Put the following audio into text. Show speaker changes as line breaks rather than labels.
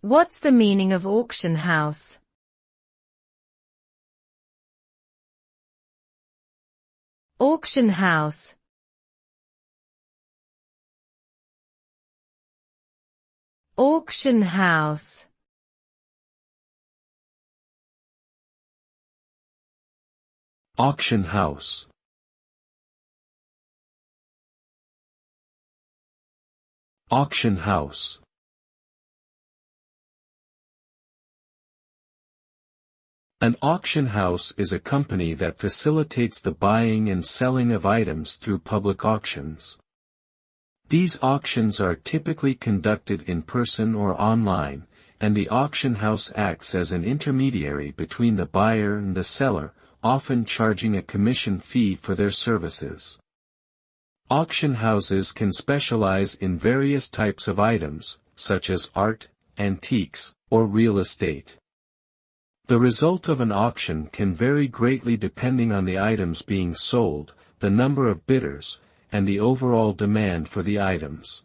What's the meaning of auction house? Auction house. Auction house.
Auction house. Auction house. An auction house is a company that facilitates the buying and selling of items through public auctions. These auctions are typically conducted in person or online, and the auction house acts as an intermediary between the buyer and the seller, often charging a commission fee for their services. Auction houses can specialize in various types of items, such as art, antiques, or real estate. The result of an auction can vary greatly depending on the items being sold, the number of bidders, and the overall demand for the items.